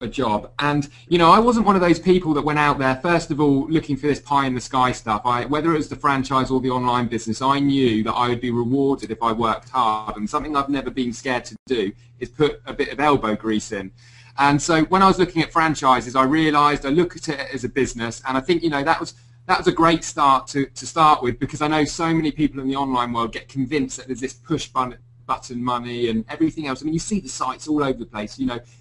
a job. And I wasn't one of those people that went out there first of all looking for this pie in the sky stuff. Whether it was the franchise or the online business, I knew that I would be rewarded if I worked hard, and something I've never been scared to do is put a bit of elbow grease in. And so when I was looking at franchises, I realized I look at it as a business, and I think that was a great start to start with, because I know so many people in the online world get convinced that there's this push button money and everything else. I mean, you see the sites all over the place,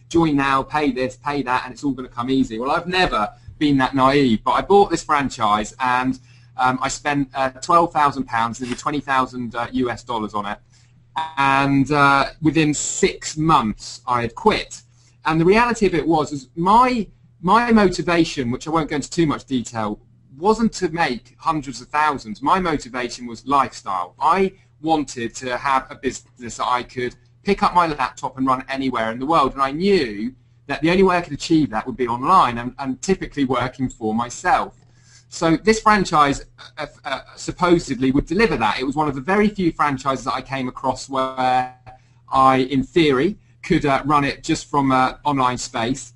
join now, pay this, pay that, and it's all going to come easy. Well, I've never been that naive, but I bought this franchise, and I spent £12,000, nearly 20,000 US dollars on it, and within 6 months I had quit. And the reality of it is my motivation, which I won't go into too much detail, wasn't to make hundreds of thousands. My motivation was lifestyle. I wanted to have a business that I could pick up my laptop and run anywhere in the world, and I knew that the only way I could achieve that would be online, and typically working for myself. So this franchise supposedly would deliver that. It was one of the very few franchises that I came across where I, in theory, could run it just from online space.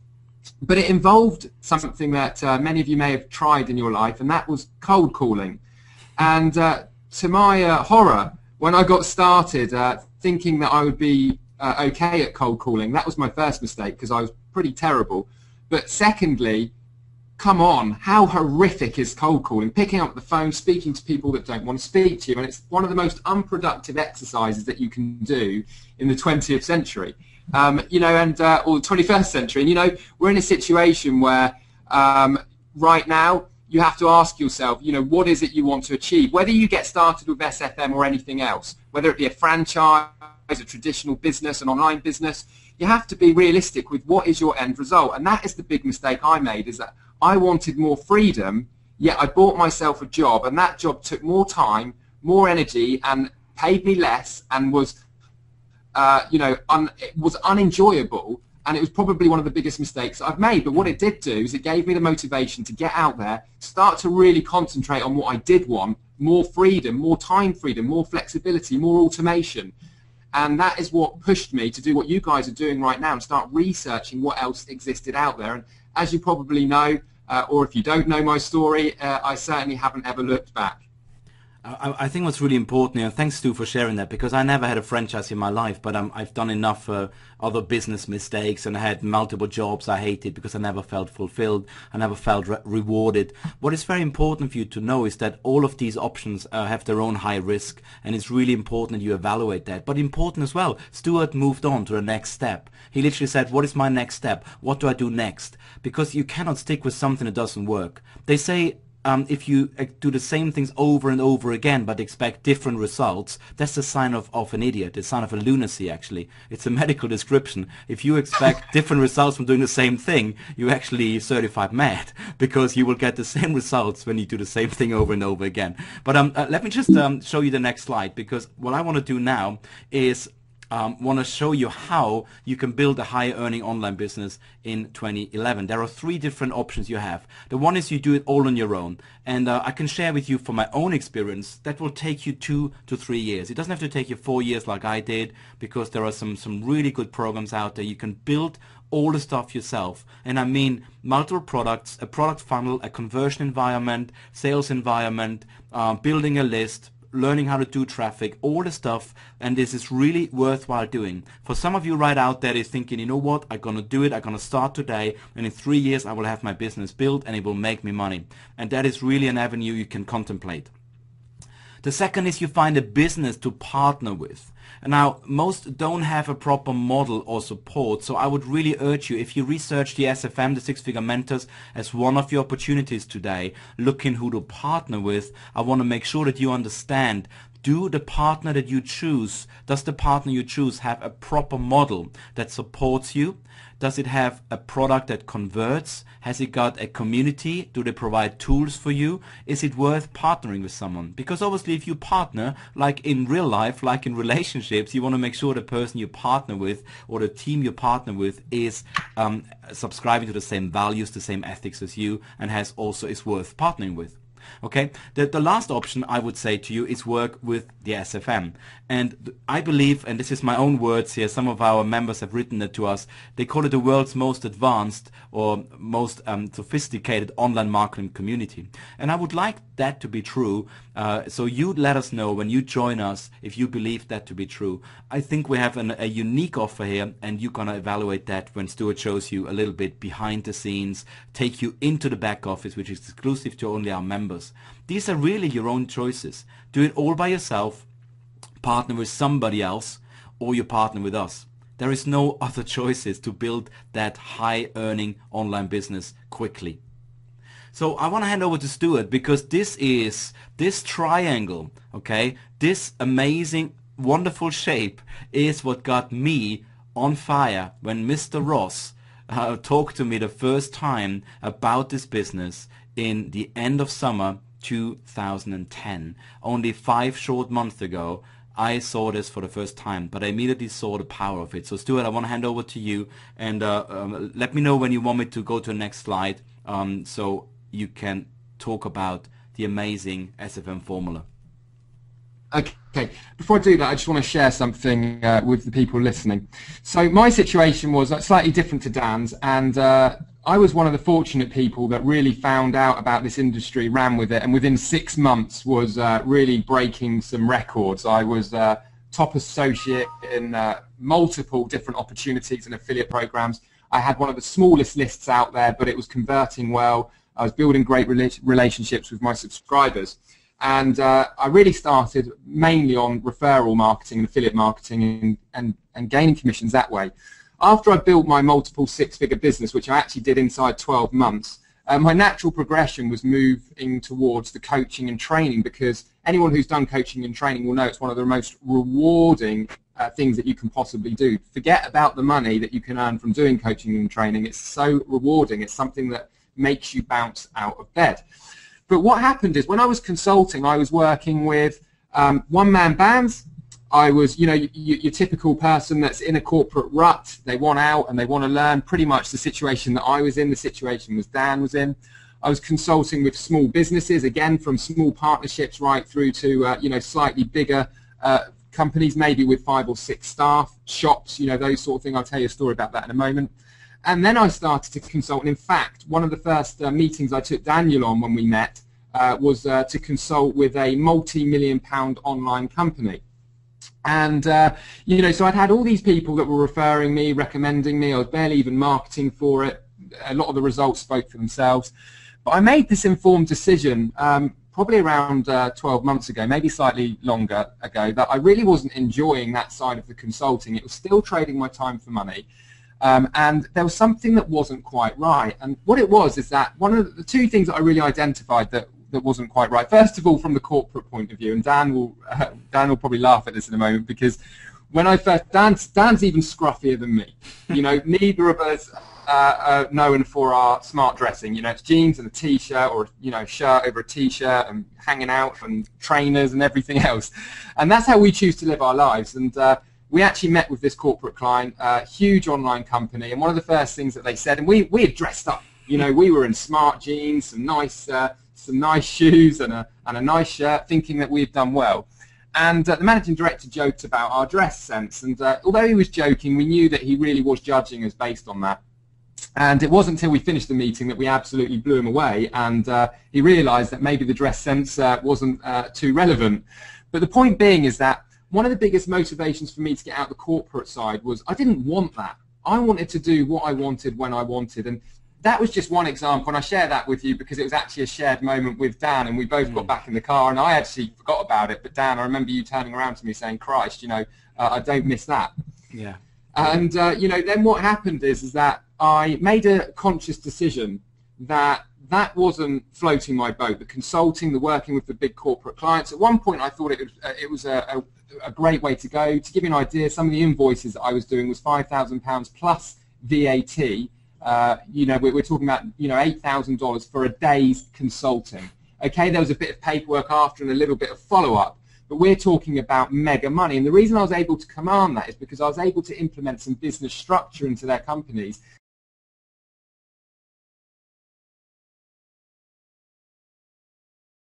But it involved something that many of you may have tried in your life, and that was cold calling. And to my horror, when I got started thinking that I would be okay at cold calling, that was my first mistake, because I was pretty terrible. But secondly, come on, how horrific is cold calling? Picking up the phone, speaking to people that don't want to speak to you, and it's one of the most unproductive exercises that you can do in the 20th century. Or the 21st century. And we're in a situation where right now you have to ask yourself, what is it you want to achieve? Whether you get started with SFM or anything else, whether it be a franchise, a traditional business, an online business, you have to be realistic with what is your end result. And that is the big mistake I made, is that I wanted more freedom, yet I bought myself a job, and that job took more time, more energy, and paid me less, and was it was unenjoyable, and it was probably one of the biggest mistakes I've made. But what it did do is it gave me the motivation to get out there, start to really concentrate on what I did want: more freedom, more time freedom, more flexibility, more automation. And that is what pushed me to do what you guys are doing right now, and start researching what else existed out there. And as you probably know, or if you don't know my story, I certainly haven't ever looked back. I think what's really important, and thanks Stu for sharing that, because I never had a franchise in my life, but I've done enough other business mistakes, and I had multiple jobs I hated because I never felt fulfilled, I never felt rewarded. What is very important for you to know is that all of these options have their own high risk, and it's really important that you evaluate that. But important as well, Stuart moved on to the next step. He literally said, what is my next step? What do I do next? Because you cannot stick with something that doesn't work. They say, if you do the same things over and over again but expect different results, that's a sign of an idiot, a sign of a lunacy actually. It's a medical description. If you expect different results from doing the same thing, you're actually certified mad, because you will get the same results when you do the same thing over and over again. But let me just show you the next slide, because what I want to do now is want to show you how you can build a higher earning online business in 2011. There are 3 different options you have. The one is you do it all on your own, and I can share with you from my own experience that will take you 2 to 3 years. It doesn't have to take you 4 years like I did, because there are some really good programs out there. You can build all the stuff yourself, and I mean multiple products, a product funnel, a conversion environment, sales environment, building a list, learning how to do traffic, all the stuff, and this is really worthwhile doing. For some of you right out there is thinking, you know what, I'm gonna do it, I'm gonna start today, and in 3 years I will have my business built and it will make me money. And that is really an avenue you can contemplate. The second is you find a business to partner with. Now, most don't have a proper model or support, so I would really urge you, if you research the SFM, the Six Figure Mentors, as one of your opportunities today, looking who to partner with, I want to make sure that you understand, do the partner that you choose, does the partner you choose have a proper model that supports you? Does it have a product that converts? Has it got a community? Do they provide tools for you? Is it worth partnering with someone? Because obviously if you partner, like in real life, like in relationships, you want to make sure the person you partner with or the team you partner with is subscribing to the same values, the same ethics as you, and is worth partnering with. Okay, the last option I would say to you is work with the SFM. And I believe, and this is my own words here, some of our members have written it to us, they call it the world's most advanced or most sophisticated online marketing community. And I would like that to be true. So you let us know when you join us if you believe that to be true. I think we have a unique offer here, and you're going to evaluate that when Stuart shows you a little bit behind the scenes, take you into the back office, which is exclusive to only our members. These are really your own choices. Do it all by yourself, partner with somebody else, or you partner with us. There is no other choices to build that high earning online business quickly. So I want to hand over to Stuart, because this triangle, okay, this amazing, wonderful shape is what got me on fire when Mr. Ross talked to me the first time about this business in the end of summer 2010. Only 5 short months ago, I saw this for the first time, but I immediately saw the power of it. So Stuart, I want to hand over to you, and let me know when you want me to go to the next slide, so you can talk about the amazing SFM formula. Okay, before I do that, I just want to share something with the people listening. So my situation was slightly different to Dan's, and I was one of the fortunate people that really found out about this industry, ran with it, and within 6 months was really breaking some records. I was top associate in multiple different opportunities and affiliate programs. I had one of the smallest lists out there, but it was converting well. I was building great relationships with my subscribers. And I really started mainly on referral marketing and affiliate marketing and gaining commissions that way. After I built my multiple 6-figure business, which I actually did inside 12 months, my natural progression was moving towards the coaching and training, because anyone who's done coaching and training will know it's one of the most rewarding things that you can possibly do. Forget about the money that you can earn from doing coaching and training. It's so rewarding. It's something that makes you bounce out of bed. But what happened is, when I was consulting, I was working with one-man bands. I was, you know, your typical person that's in a corporate rut. They want out and they want to learn. Pretty much the situation that I was in, the situation was Dan was in. I was consulting with small businesses, again, from small partnerships right through to, you know, slightly bigger companies, maybe with 5 or 6 staff, shops, you know, those sort of things. I'll tell you a story about that in a moment. And then I started to consult, and in fact, one of the first meetings I took Daniel on when we met was to consult with a multi-million-pound online company. And, you know, so I'd had all these people that were referring me, recommending me. I was barely even marketing for it. A lot of the results spoke for themselves. But I made this informed decision probably around 12 months ago, maybe slightly longer ago, that I really wasn't enjoying that side of the consulting. It was still trading my time for money. And there was something that wasn't quite right. And what it was is that one of the 2 things that I really identified that wasn't quite right, first of all, from the corporate point of view, and Dan will probably laugh at this in a moment, because when I first, Dan's even scruffier than me. You know, neither of us are known for our smart dressing. You know, it's jeans and a t-shirt, or, you know, shirt over a t-shirt, and hanging out and trainers and everything else. And that's how we choose to live our lives. And we actually met with this corporate client, a huge online company, and one of the first things that they said, and we had dressed up, you know, we were in smart jeans, some nice shoes, and a nice shirt, thinking that we had done well. And the managing director joked about our dress sense, and although he was joking, we knew that he really was judging us based on that. And it wasn't until we finished the meeting that we absolutely blew him away, and he realised that maybe the dress sense wasn't too relevant. But the point being is that one of the biggest motivations for me to get out the corporate side was I didn't want that. I wanted to do what I wanted when I wanted, and that was just one example, and I share that with you because it was actually a shared moment with Dan, and we both got back in the car, and I actually forgot about it, but Dan, I remember you turning around to me saying, Christ, you know, I don't miss that. Yeah. And, you know, then what happened is that I made a conscious decision that wasn't floating my boat, the consulting, the working with the big corporate clients. At one point I thought it was a great way to go. To give you an idea, some of the invoices that I was doing was £5,000 plus VAT. You know, we're talking about, you know, $8,000 for a day's consulting. Okay, there was a bit of paperwork after and a little bit of follow-up, but we're talking about mega money. And the reason I was able to command that is because I was able to implement some business structure into their companies